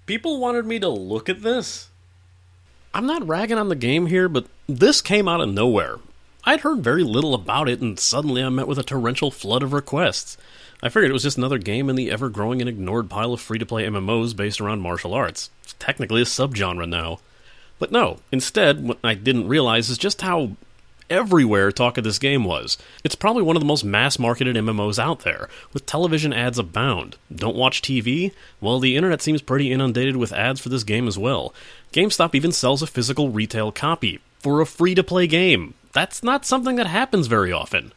People wanted me to look at this? I'm not ragging on the game here, but this came out of nowhere. I'd heard very little about it, and suddenly I met with a torrential flood of requests. I figured it was just another game in the ever-growing and ignored pile of free-to-play MMOs based around martial arts. It's technically a subgenre now. But no, instead, what I didn't realize is just how everywhere talk of this game was. It's probably one of the most mass-marketed MMOs out there, with television ads abound. Don't watch TV? Well, the internet seems pretty inundated with ads for this game as well. GameStop even sells a physical retail copy for a free-to-play game. That's not something that happens very often.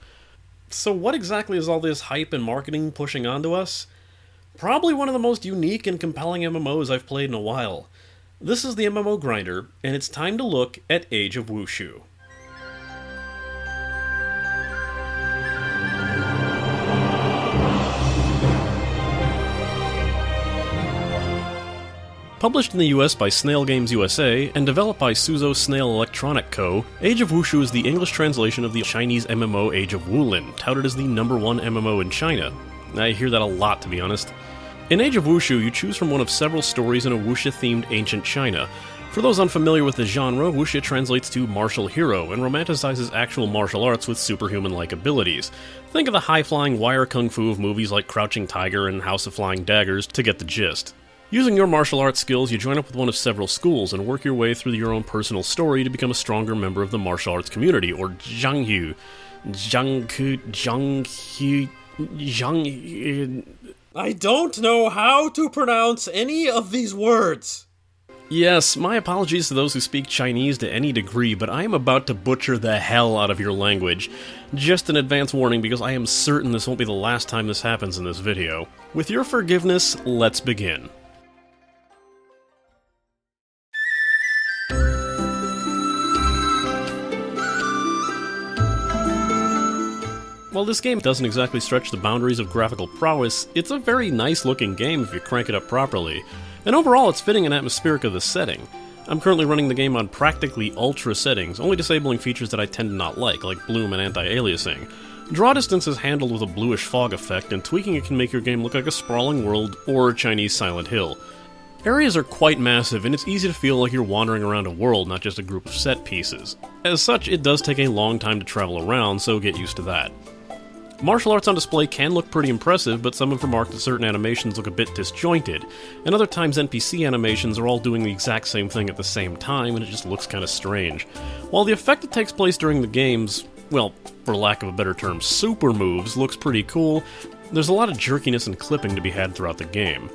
So what exactly is all this hype and marketing pushing onto us? Probably one of the most unique and compelling MMOs I've played in a while. This is the MMO Grinder, and it's time to look at Age of Wushu. Published in the US by Snail Games USA and developed by Suzo Snail Electronic Co., Age of Wushu is the English translation of the Chinese MMO Age of Wulin, touted as the #1 MMO in China. I hear that a lot, to be honest. In Age of Wushu, you choose from one of several stories in a wuxia-themed ancient China. For those unfamiliar with the genre, wuxia translates to martial hero and romanticizes actual martial arts with superhuman-like abilities. Think of the high-flying wire kung fu of movies like Crouching Tiger and House of Flying Daggers to get the gist. Using your martial arts skills, you join up with one of several schools and work your way through your own personal story to become a stronger member of the martial arts community, or Zhanghu. Zhanghu. I don't know how to pronounce any of these words. Yes, my apologies to those who speak Chinese to any degree, but I am about to butcher the hell out of your language. Just an advance warning because I am certain this won't be the last time this happens in this video. With your forgiveness, let's begin. While this game doesn't exactly stretch the boundaries of graphical prowess, it's a very nice looking game if you crank it up properly, and overall it's fitting and atmospheric of the setting. I'm currently running the game on practically ultra settings, only disabling features that I tend to not like bloom and anti-aliasing. Draw distance is handled with a bluish fog effect, and tweaking it can make your game look like a sprawling world or Chinese Silent Hill. Areas are quite massive, and it's easy to feel like you're wandering around a world, not just a group of set pieces. As such, it does take a long time to travel around, so get used to that. Martial arts on display can look pretty impressive, but some have remarked that certain animations look a bit disjointed, and other times NPC animations are all doing the exact same thing at the same time, and it just looks kinda strange. While the effect that takes place during the game's, well, for lack of a better term, super moves looks pretty cool, there's a lot of jerkiness and clipping to be had throughout the game.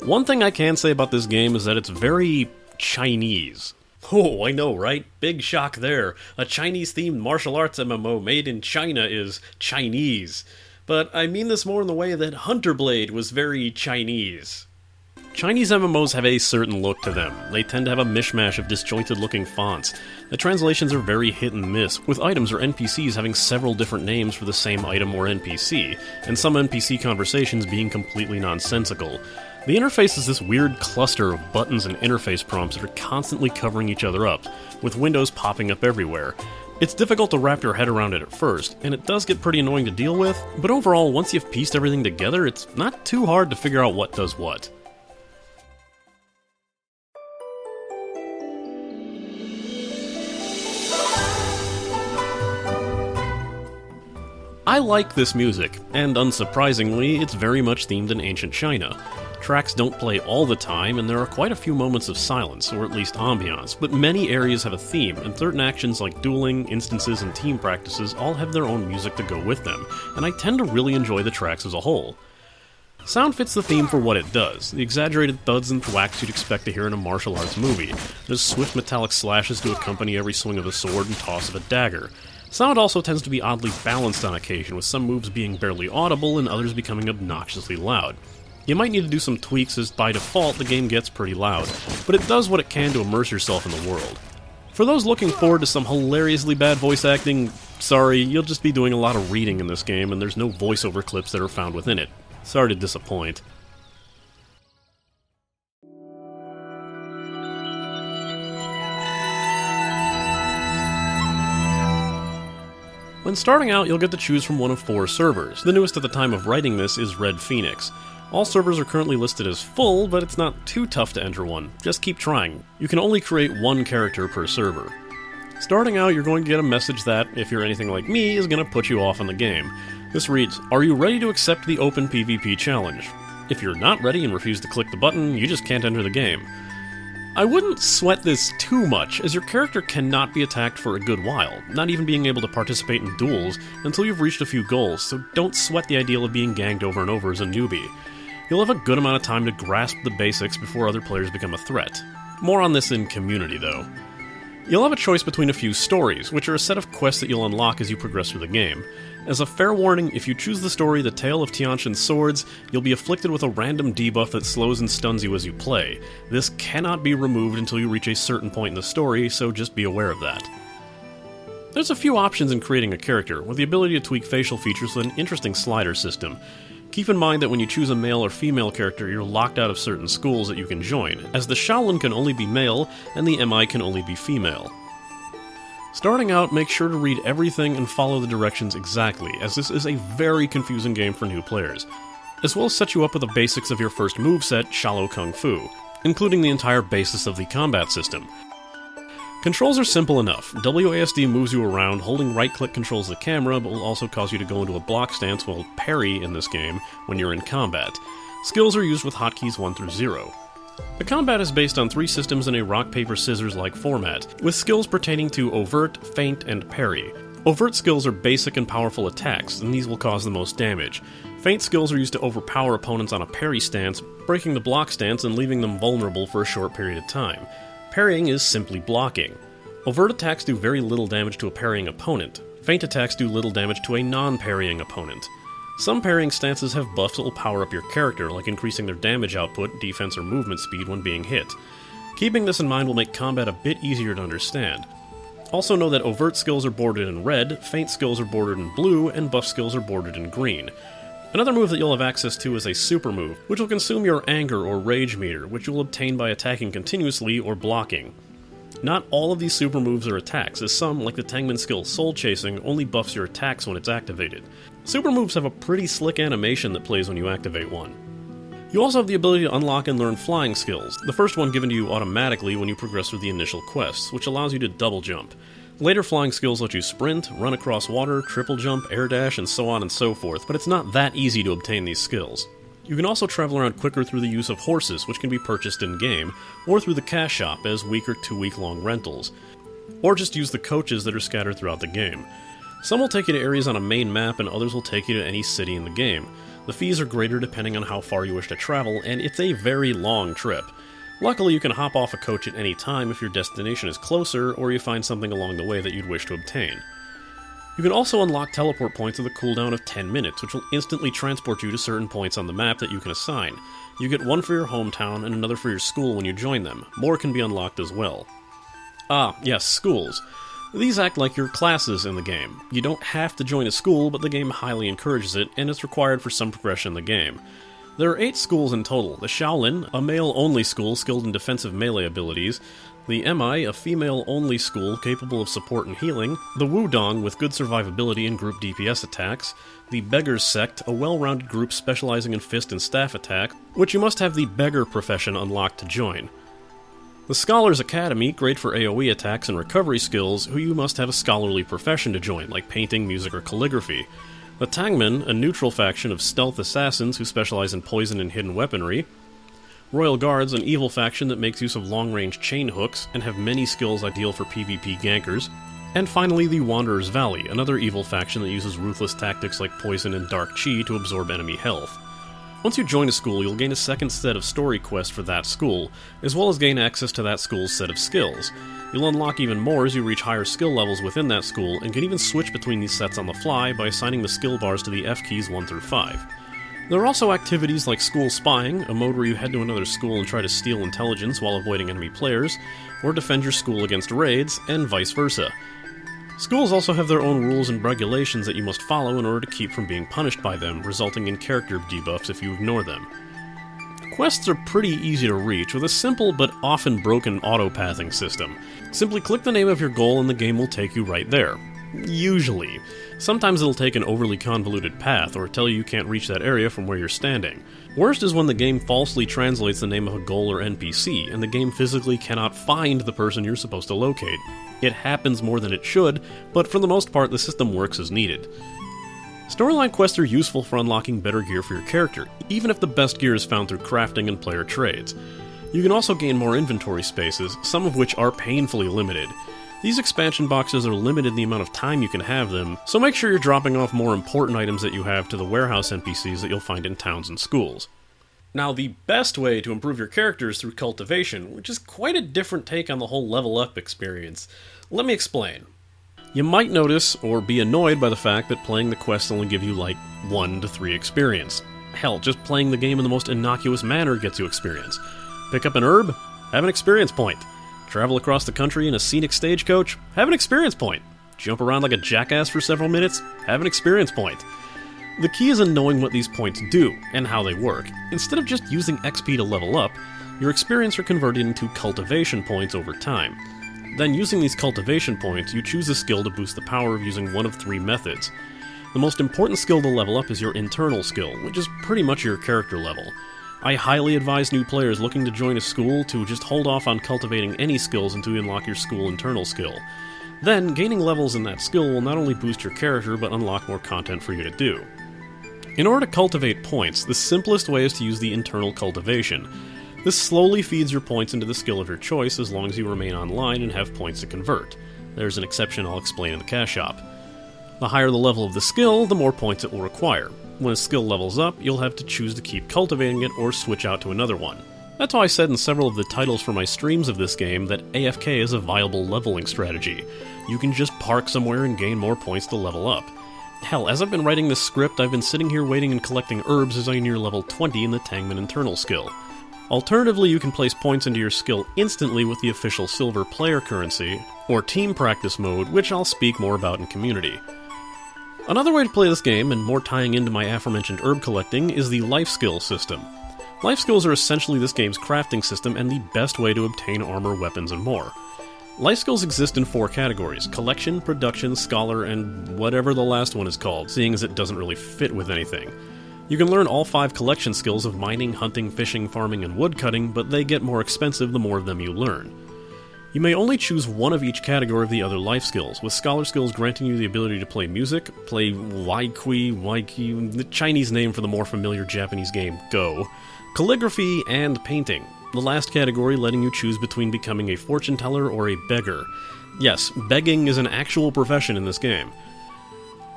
One thing I can say about this game is that it's very Chinese. Oh, I know, right? Big shock there. A Chinese-themed martial arts MMO made in China is Chinese. But I mean this more in the way that Hunter Blade was very Chinese. Chinese MMOs have a certain look to them. They tend to have a mishmash of disjointed-looking fonts. The translations are very hit and miss, with items or NPCs having several different names for the same item or NPC, and some NPC conversations being completely nonsensical. The interface is this weird cluster of buttons and interface prompts that are constantly covering each other up, with windows popping up everywhere. It's difficult to wrap your head around it at first, and it does get pretty annoying to deal with, but overall, once you've pieced everything together, it's not too hard to figure out what does what. I like this music, and unsurprisingly, it's very much themed in ancient China. Tracks don't play all the time, and there are quite a few moments of silence, or at least ambiance, but many areas have a theme, and certain actions like dueling, instances, and team practices all have their own music to go with them, and I tend to really enjoy the tracks as a whole. Sound fits the theme for what it does, the exaggerated thuds and thwacks you'd expect to hear in a martial arts movie. There's swift metallic slashes to accompany every swing of a sword and toss of a dagger. Sound also tends to be oddly balanced on occasion, with some moves being barely audible and others becoming obnoxiously loud. You might need to do some tweaks as by default the game gets pretty loud, but it does what it can to immerse yourself in the world. For those looking forward to some hilariously bad voice acting, sorry, you'll just be doing a lot of reading in this game and there's no voiceover clips that are found within it. Sorry to disappoint. When starting out, you'll get to choose from one of 4 servers. The newest at the time of writing this is Red Phoenix. All servers are currently listed as full, but it's not too tough to enter one. Just keep trying. You can only create one character per server. Starting out, you're going to get a message that, if you're anything like me, is going to put you off on the game. This reads, "Are you ready to accept the Open PvP challenge?" If you're not ready and refuse to click the button, you just can't enter the game. I wouldn't sweat this too much, as your character cannot be attacked for a good while, not even being able to participate in duels until you've reached a few goals, so don't sweat the ideal of being ganged over and over as a newbie. You'll have a good amount of time to grasp the basics before other players become a threat. More on this in Community, though. You'll have a choice between a few stories, which are a set of quests that you'll unlock as you progress through the game. As a fair warning, if you choose the story The Tale of Tianshan's Swords, you'll be afflicted with a random debuff that slows and stuns you as you play. This cannot be removed until you reach a certain point in the story, so just be aware of that. There's a few options in creating a character, with the ability to tweak facial features with an interesting slider system. Keep in mind that when you choose a male or female character, you're locked out of certain schools that you can join, as the Shaolin can only be male, and the MI can only be female. Starting out, make sure to read everything and follow the directions exactly, as this is a very confusing game for new players, as well as set you up with the basics of your first moveset, Shallow Kung Fu, including the entire basis of the combat system. Controls are simple enough. WASD moves you around, holding right-click controls the camera, but will also cause you to go into a block stance while parry in this game when you're in combat. Skills are used with hotkeys 1 through 0. The combat is based on 3 systems in a rock-paper-scissors-like format, with skills pertaining to overt, feint, and parry. Overt skills are basic and powerful attacks, and these will cause the most damage. Feint skills are used to overpower opponents on a parry stance, breaking the block stance and leaving them vulnerable for a short period of time. Parrying is simply blocking. Overt attacks do very little damage to a parrying opponent. Feint attacks do little damage to a non-parrying opponent. Some parrying stances have buffs that will power up your character, like increasing their damage output, defense, or movement speed when being hit. Keeping this in mind will make combat a bit easier to understand. Also know that overt skills are bordered in red, feint skills are bordered in blue, and buff skills are bordered in green. Another move that you'll have access to is a super move, which will consume your anger or rage meter, which you will obtain by attacking continuously or blocking. Not all of these super moves are attacks, as some, like the Tangman skill Soul Chasing, only buffs your attacks when it's activated. Super moves have a pretty slick animation that plays when you activate one. You also have the ability to unlock and learn flying skills, the first one given to you automatically when you progress through the initial quests, which allows you to double jump. Later flying skills let you sprint, run across water, triple jump, air dash, and so on and so forth, but it's not that easy to obtain these skills. You can also travel around quicker through the use of horses, which can be purchased in-game, or through the cash shop as week or 2-week-long rentals, or just use the coaches that are scattered throughout the game. Some will take you to areas on a main map, and others will take you to any city in the game. The fees are greater depending on how far you wish to travel, and it's a very long trip. Luckily, you can hop off a coach at any time if your destination is closer, or you find something along the way that you'd wish to obtain. You can also unlock teleport points with a cooldown of 10 minutes, which will instantly transport you to certain points on the map that you can assign. You get one for your hometown and another for your school when you join them. More can be unlocked as well. Ah, yes, schools. These act like your classes in the game. You don't have to join a school, but the game highly encourages it, and it's required for some progression in the game. There are 8 schools in total: the Shaolin, a male-only school skilled in defensive melee abilities, the MI, a female-only school capable of support and healing, the Wudong with good survivability and group DPS attacks, the Beggars Sect, a well-rounded group specializing in fist and staff attack, which you must have the Beggar profession unlocked to join. The Scholars Academy, great for AoE attacks and recovery skills, who you must have a scholarly profession to join, like painting, music, or calligraphy. The Tangmen, a neutral faction of stealth assassins who specialize in poison and hidden weaponry. Royal Guards, an evil faction that makes use of long-range chain hooks and have many skills ideal for PvP gankers. And finally, the Wanderer's Valley, another evil faction that uses ruthless tactics like poison and dark chi to absorb enemy health. Once you join a school, you'll gain a second set of story quests for that school, as well as gain access to that school's set of skills. You'll unlock even more as you reach higher skill levels within that school, and can even switch between these sets on the fly by assigning the skill bars to the F keys 1 through 5. There are also activities like School Spying, a mode where you head to another school and try to steal intelligence while avoiding enemy players, or defend your school against raids, and vice versa. Schools also have their own rules and regulations that you must follow in order to keep from being punished by them, resulting in character debuffs if you ignore them. Quests are pretty easy to reach, with a simple but often broken auto-pathing system. Simply click the name of your goal and the game will take you right there. Usually. Sometimes it'll take an overly convoluted path, or tell you can't reach that area from where you're standing. Worst is when the game falsely translates the name of a goal or NPC, and the game physically cannot find the person you're supposed to locate. It happens more than it should, but for the most part the system works as needed. Storyline quests are useful for unlocking better gear for your character, even if the best gear is found through crafting and player trades. You can also gain more inventory spaces, some of which are painfully limited. These expansion boxes are limited in the amount of time you can have them, so make sure you're dropping off more important items that you have to the warehouse NPCs that you'll find in towns and schools. Now, the best way to improve your character is through cultivation, which is quite a different take on the whole level up experience. Let me explain. You might notice, or be annoyed by the fact that playing the quests only give you like 1 to 3 experience. Hell, just playing the game in the most innocuous manner gets you experience. Pick up an herb? Have an experience point. Travel across the country in a scenic stagecoach? Have an experience point. Jump around like a jackass for several minutes? Have an experience point. The key is in knowing what these points do, and how they work. Instead of just using XP to level up, your experience are converted into cultivation points over time. Then, using these cultivation points, you choose a skill to boost the power of using one of 3 methods. The most important skill to level up is your internal skill, which is pretty much your character level. I highly advise new players looking to join a school to just hold off on cultivating any skills until you unlock your school internal skill. Then, gaining levels in that skill will not only boost your character, but unlock more content for you to do. In order to cultivate points, the simplest way is to use the internal cultivation. This slowly feeds your points into the skill of your choice as long as you remain online and have points to convert. There's an exception I'll explain in the cash shop. The higher the level of the skill, the more points it will require. When a skill levels up, you'll have to choose to keep cultivating it or switch out to another one. That's why I said in several of the titles for my streams of this game that AFK is a viable leveling strategy. You can just park somewhere and gain more points to level up. Hell, as I've been writing this script, I've been sitting here waiting and collecting herbs as I near level 20 in the Tangman internal skill. Alternatively, you can place points into your skill instantly with the official silver player currency, or team practice mode, which I'll speak more about in community. Another way to play this game, and more tying into my aforementioned herb collecting, is the life skill system. Life skills are essentially this game's crafting system and the best way to obtain armor, weapons, and more. Life skills exist in 4 categories: collection, production, scholar, and whatever the last one is called, seeing as it doesn't really fit with anything. You can learn all 5 collection skills of mining, hunting, fishing, farming, and woodcutting, but they get more expensive the more of them you learn. You may only choose one of each category of the other life skills, with scholar skills granting you the ability to play music, play waikwi, the Chinese name for the more familiar Japanese game Go, calligraphy, and painting. The last category letting you choose between becoming a fortune teller or a beggar. Yes, begging is an actual profession in this game.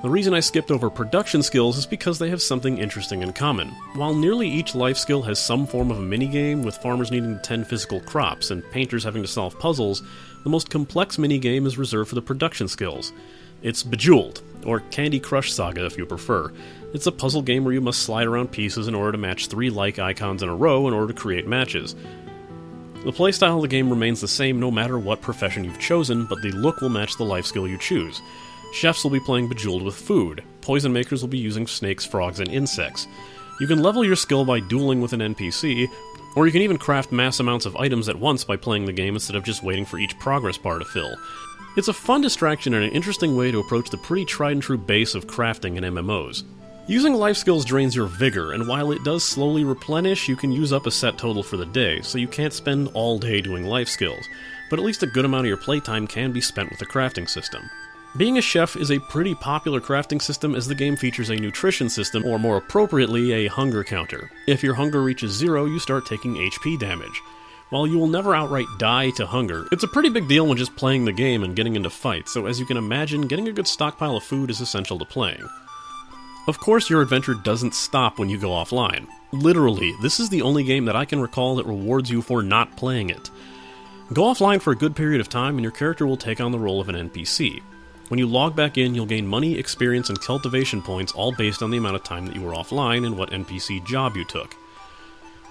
The reason I skipped over production skills is because they have something interesting in common. While nearly each life skill has some form of a minigame, with farmers needing to tend physical crops and painters having to solve puzzles, the most complex minigame is reserved for the production skills. It's Bejeweled, or Candy Crush Saga if you prefer. It's a puzzle game where you must slide around pieces in order to match 3 like icons in a row in order to create matches. The playstyle of the game remains the same no matter what profession you've chosen, but the look will match the life skill you choose. Chefs will be playing Bejeweled with food. Poison makers will be using snakes, frogs, and insects. You can level your skill by dueling with an NPC, or you can even craft mass amounts of items at once by playing the game instead of just waiting for each progress bar to fill. It's a fun distraction and an interesting way to approach the pretty tried-and-true base of crafting in MMOs. Using life skills drains your vigor, and while it does slowly replenish, you can use up a set total for the day, so you can't spend all day doing life skills, but at least a good amount of your playtime can be spent with the crafting system. Being a chef is a pretty popular crafting system as the game features a nutrition system, or more appropriately, a hunger counter. If your hunger reaches 0, you start taking HP damage. While you will never outright die to hunger, it's a pretty big deal when just playing the game and getting into fights, so as you can imagine, getting a good stockpile of food is essential to playing. Of course, your adventure doesn't stop when you go offline. Literally, this is the only game that I can recall that rewards you for not playing it. Go offline for a good period of time and your character will take on the role of an NPC. When you log back in, you'll gain money, experience, and cultivation points, all based on the amount of time that you were offline and what NPC job you took.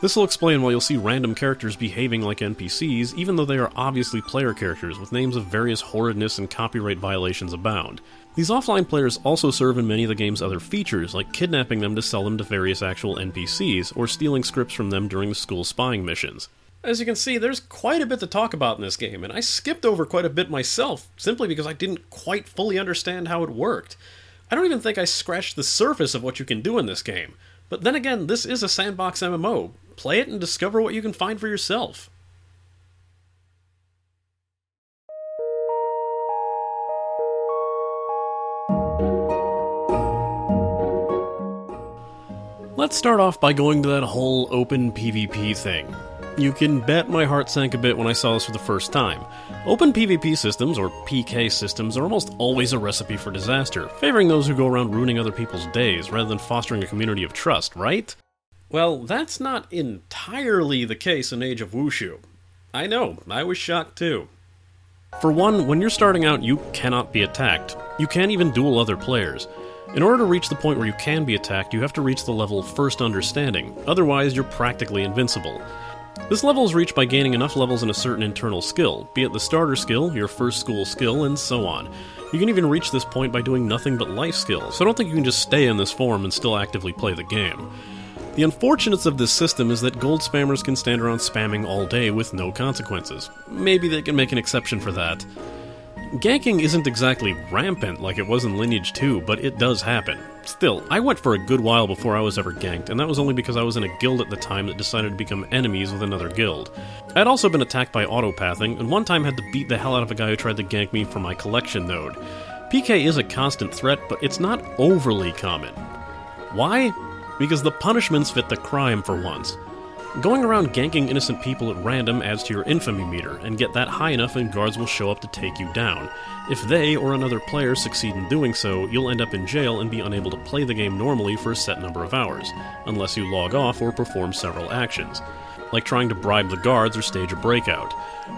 This will explain why you'll see random characters behaving like NPCs, even though they are obviously player characters, with names of various horridness and copyright violations abound. These offline players also serve in many of the game's other features, like kidnapping them to sell them to various actual NPCs, or stealing scripts from them during the school spying missions. As you can see, there's quite a bit to talk about in this game, and I skipped over quite a bit myself, simply because I didn't quite fully understand how it worked. I don't even think I scratched the surface of what you can do in this game. But then again, this is a sandbox MMO. Play it and discover what you can find for yourself. Let's start off by going to that whole open PvP thing. You can bet my heart sank a bit when I saw this for the first time. Open PvP systems, or PK systems, are almost always a recipe for disaster, favoring those who go around ruining other people's days rather than fostering a community of trust, right? Well, that's not entirely the case in Age of Wushu. I know, I was shocked too. For one, when you're starting out, you cannot be attacked. You can't even duel other players. In order to reach the point where you can be attacked, you have to reach the level First Understanding, otherwise you're practically invincible. This level is reached by gaining enough levels in a certain internal skill, be it the starter skill, your first school skill, and so on. You can even reach this point by doing nothing but life skills, so I don't think you can just stay in this form and still actively play the game. The unfortunates of this system is that gold spammers can stand around spamming all day with no consequences. Maybe they can make an exception for that. Ganking isn't exactly rampant like it was in Lineage 2, but it does happen. Still, I went for a good while before I was ever ganked, and that was only because I was in a guild at the time that decided to become enemies with another guild. I had also been attacked by autopathing, and one time had to beat the hell out of a guy who tried to gank me for my collection node. PK is a constant threat, but it's not overly common. Why? Because the punishments fit the crime for once. Going around ganking innocent people at random adds to your infamy meter, and get that high enough and guards will show up to take you down. If they or another player succeed in doing so, you'll end up in jail and be unable to play the game normally for a set number of hours, unless you log off or perform several actions, like trying to bribe the guards or stage a breakout.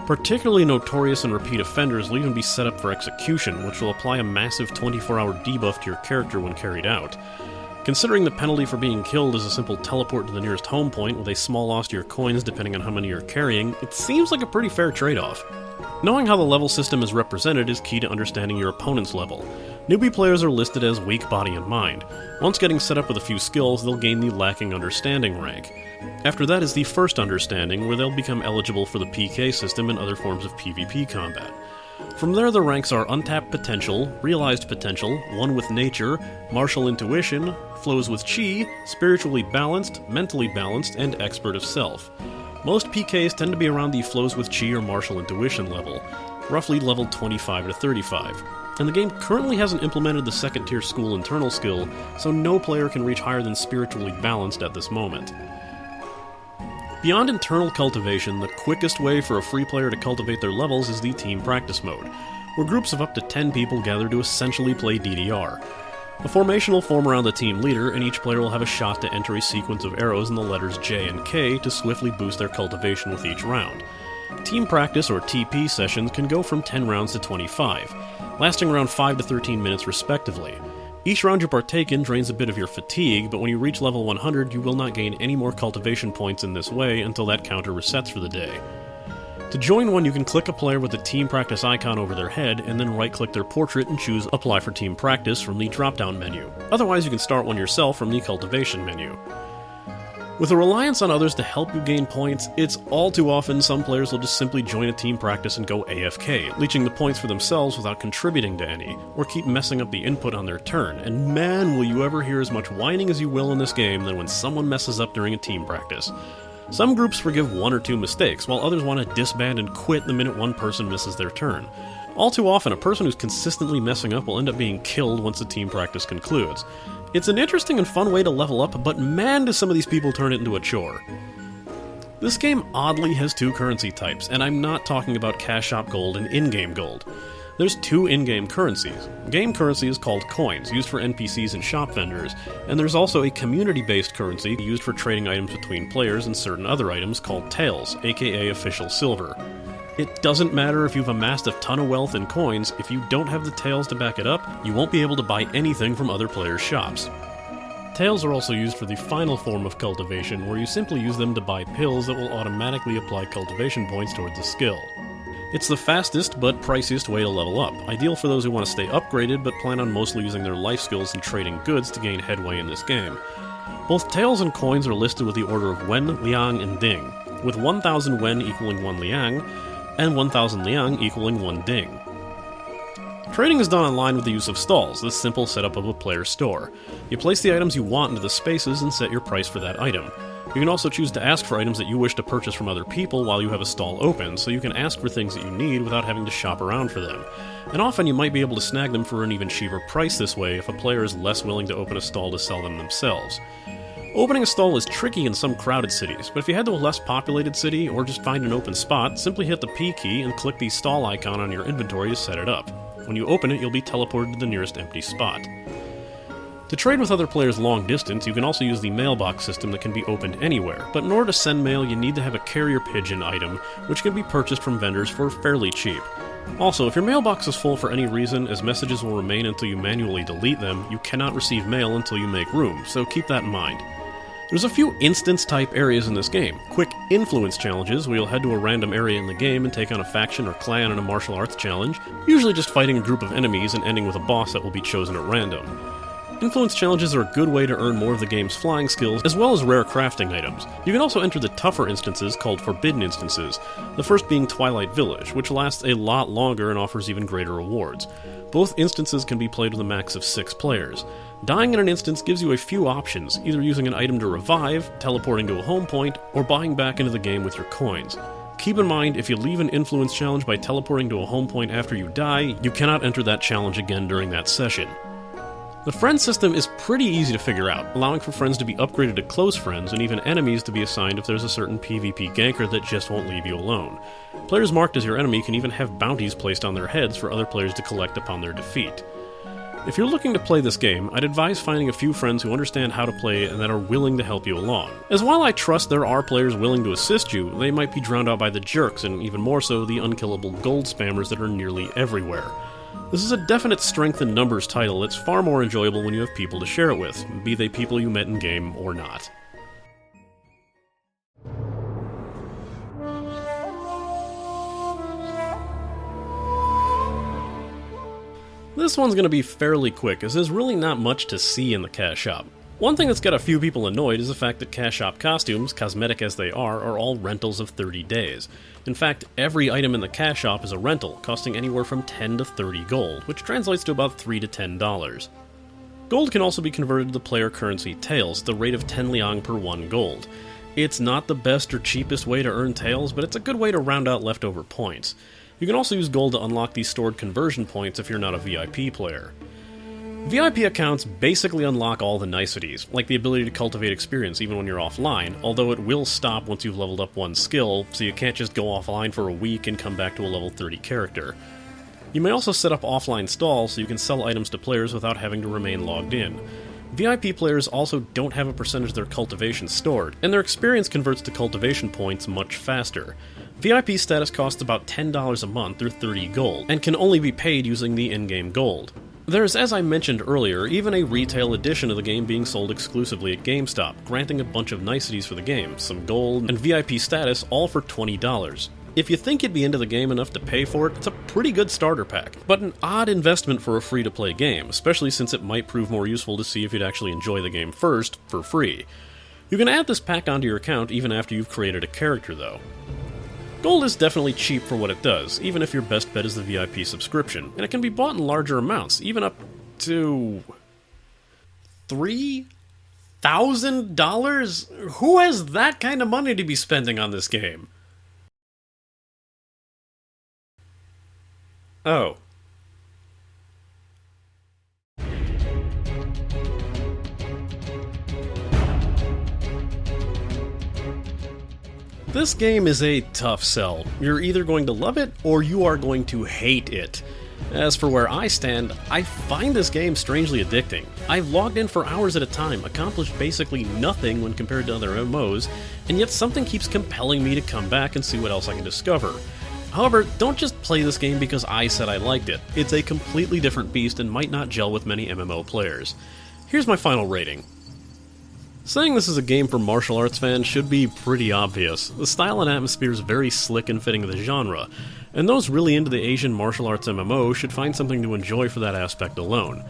Particularly notorious and repeat offenders will even be set up for execution, which will apply a massive 24-hour debuff to your character when carried out. Considering the penalty for being killed is a simple teleport to the nearest home point with a small loss to your coins depending on how many you're carrying, it seems like a pretty fair trade-off. Knowing how the level system is represented is key to understanding your opponent's level. Newbie players are listed as weak body and mind. Once getting set up with a few skills, they'll gain the lacking understanding rank. After that is the first understanding, where they'll become eligible for the PK system and other forms of PvP combat. From there, the ranks are Untapped Potential, Realized Potential, One with Nature, Martial Intuition, Flows with Chi, Spiritually Balanced, Mentally Balanced, and Expert of Self. Most PKs tend to be around the Flows with Chi or Martial Intuition level, roughly level 25 to 35, and the game currently hasn't implemented the second tier school internal skill, so no player can reach higher than Spiritually Balanced at this moment. Beyond internal cultivation, the quickest way for a free player to cultivate their levels is the team practice mode, where groups of up to 10 people gather to essentially play DDR. A formation will form around the team leader, and each player will have a shot to enter a sequence of arrows in the letters J and K to swiftly boost their cultivation with each round. Team practice, or TP, sessions can go from 10 rounds to 25, lasting around 5 to 13 minutes respectively. Each round you partake in drains a bit of your fatigue, but when you reach level 100 you will not gain any more cultivation points in this way until that counter resets for the day. To join one, you can click a player with the team practice icon over their head, and then right-click their portrait and choose Apply for Team Practice from the drop-down menu. Otherwise, you can start one yourself from the Cultivation menu. With a reliance on others to help you gain points, it's all too often some players will just simply join a team practice and go AFK, leeching the points for themselves without contributing to any, or keep messing up the input on their turn, and man will you ever hear as much whining as you will in this game than when someone messes up during a team practice. Some groups forgive one or two mistakes, while others want to disband and quit the minute one person misses their turn. All too often, a person who's consistently messing up will end up being killed once the team practice concludes. It's an interesting and fun way to level up, but man do some of these people turn it into a chore. This game oddly has two currency types, and I'm not talking about cash shop gold and in-game gold. There's two in-game currencies. Game currency is called coins, used for NPCs and shop vendors, and there's also a community-based currency used for trading items between players and certain other items called tails, aka official silver. It doesn't matter if you've amassed a ton of wealth in coins, if you don't have the tails to back it up, you won't be able to buy anything from other players' shops. Tails are also used for the final form of cultivation, where you simply use them to buy pills that will automatically apply cultivation points towards a skill. It's the fastest but priciest way to level up, ideal for those who want to stay upgraded but plan on mostly using their life skills and trading goods to gain headway in this game. Both tails and coins are listed with the order of Wen, Liang, and Ding. with 1,000 wen equaling 1 liang, and 1,000 liang equaling 1 ding. Trading is done online with the use of stalls, the simple setup of a player's store. You place the items you want into the spaces and set your price for that item. You can also choose to ask for items that you wish to purchase from other people while you have a stall open, so you can ask for things that you need without having to shop around for them. And often you might be able to snag them for an even cheaper price this way if a player is less willing to open a stall to sell them themselves. Opening a stall is tricky in some crowded cities, but if you head to a less populated city or just find an open spot, simply hit the P key and click the stall icon on your inventory to set it up. When you open it, you'll be teleported to the nearest empty spot. To trade with other players long distance, you can also use the mailbox system that can be opened anywhere, but in order to send mail you need to have a carrier pigeon item, which can be purchased from vendors for fairly cheap. Also, if your mailbox is full for any reason, as messages will remain until you manually delete them, you cannot receive mail until you make room, so keep that in mind. There's a few instance-type areas in this game. Quick influence challenges, where you'll head to a random area in the game and take on a faction or clan in a martial arts challenge, usually just fighting a group of enemies and ending with a boss that will be chosen at random. Influence challenges are a good way to earn more of the game's flying skills, as well as rare crafting items. You can also enter the tougher instances called Forbidden Instances, the first being Twilight Village, which lasts a lot longer and offers even greater rewards. Both instances can be played with a max of 6 players. Dying in an instance gives you a few options, either using an item to revive, teleporting to a home point, or buying back into the game with your coins. Keep in mind, if you leave an influence challenge by teleporting to a home point after you die, you cannot enter that challenge again during that session. The friend system is pretty easy to figure out, allowing for friends to be upgraded to close friends and even enemies to be assigned if there's a certain PvP ganker that just won't leave you alone. Players marked as your enemy can even have bounties placed on their heads for other players to collect upon their defeat. If you're looking to play this game, I'd advise finding a few friends who understand how to play and that are willing to help you along. As while I trust there are players willing to assist you, they might be drowned out by the jerks and even more so the unkillable gold spammers that are nearly everywhere. This is a definite strength in numbers title that's far more enjoyable when you have people to share it with, be they people you met in-game or not. This one's going to be fairly quick, as there's really not much to see in the cash shop. One thing that's got a few people annoyed is the fact that cash shop costumes, cosmetic as they are all rentals of 30 days. In fact, every item in the cash shop is a rental, costing anywhere from 10 to 30 gold, which translates to about $3 to $10. Gold can also be converted to the player currency taels at the rate of 10 liang per 1 gold. It's not the best or cheapest way to earn taels, but it's a good way to round out leftover points. You can also use gold to unlock these stored conversion points if you're not a VIP player. VIP accounts basically unlock all the niceties, like the ability to cultivate experience even when you're offline, although it will stop once you've leveled up one skill, so you can't just go offline for a week and come back to a level 30 character. You may also set up offline stalls so you can sell items to players without having to remain logged in. VIP players also don't have a percentage of their cultivation stored, and their experience converts to cultivation points much faster. VIP status costs about $10 a month or 30 gold, and can only be paid using the in-game gold. There's, as I mentioned earlier, even a retail edition of the game being sold exclusively at GameStop, granting a bunch of niceties for the game, some gold, and VIP status, all for $20. If you think you'd be into the game enough to pay for it, it's a pretty good starter pack, but an odd investment for a free-to-play game, especially since it might prove more useful to see if you'd actually enjoy the game first, for free. You can add this pack onto your account even after you've created a character, though. Gold is definitely cheap for what it does, even if your best bet is the VIP subscription, and it can be bought in larger amounts, even up to $3,000? Who has that kind of money to be spending on this game? Oh. This game is a tough sell. You're either going to love it, or you are going to hate it. As for where I stand, I find this game strangely addicting. I've logged in for hours at a time, accomplished basically nothing when compared to other MMOs, and yet something keeps compelling me to come back and see what else I can discover. However, don't just play this game because I said I liked it. It's a completely different beast and might not gel with many MMO players. Here's my final rating. Saying this is a game for martial arts fans should be pretty obvious. The style and atmosphere is very slick and fitting of the genre, and those really into the Asian martial arts MMO should find something to enjoy for that aspect alone.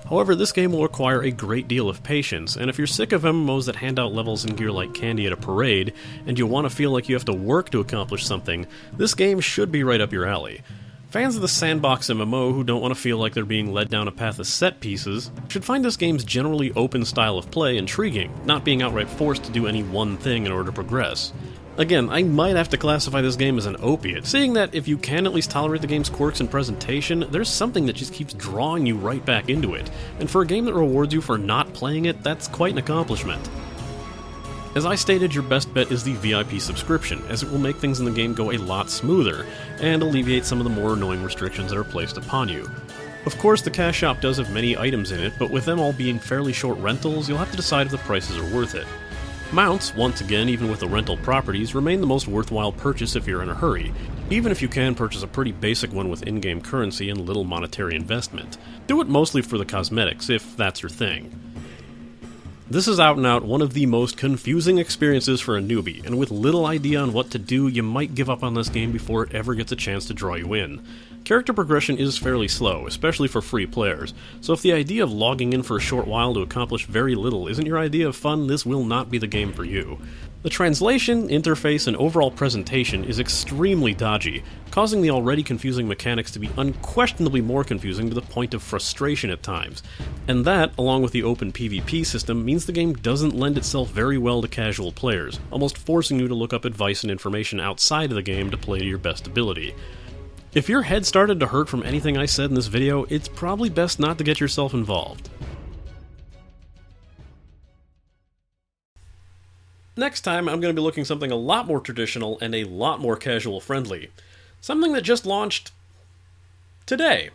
However, this game will require a great deal of patience, and if you're sick of MMOs that hand out levels and gear like candy at a parade, and you want to feel like you have to work to accomplish something, this game should be right up your alley. Fans of the sandbox MMO who don't want to feel like they're being led down a path of set pieces should find this game's generally open style of play intriguing, not being outright forced to do any one thing in order to progress. Again, I might have to classify this game as an opiate, seeing that if you can at least tolerate the game's quirks and presentation, there's something that just keeps drawing you right back into it, and for a game that rewards you for not playing it, that's quite an accomplishment. As I stated, your best bet is the VIP subscription, as it will make things in the game go a lot smoother, and alleviate some of the more annoying restrictions that are placed upon you. Of course, the cash shop does have many items in it, but with them all being fairly short rentals, you'll have to decide if the prices are worth it. Mounts, once again, even with the rental properties, remain the most worthwhile purchase if you're in a hurry, even if you can purchase a pretty basic one with in-game currency and little monetary investment. Do it mostly for the cosmetics, if that's your thing. This is out and out one of the most confusing experiences for a newbie, and with little idea on what to do, you might give up on this game before it ever gets a chance to draw you in. Character progression is fairly slow, especially for free players, so if the idea of logging in for a short while to accomplish very little isn't your idea of fun, this will not be the game for you. The translation, interface, and overall presentation is extremely dodgy, causing the already confusing mechanics to be unquestionably more confusing to the point of frustration at times. And that, along with the open PvP system, means the game doesn't lend itself very well to casual players, almost forcing you to look up advice and information outside of the game to play to your best ability. If your head started to hurt from anything I said in this video, it's probably best not to get yourself involved. Next time, I'm going to be looking something a lot more traditional and a lot more casual friendly. Something that just launched today.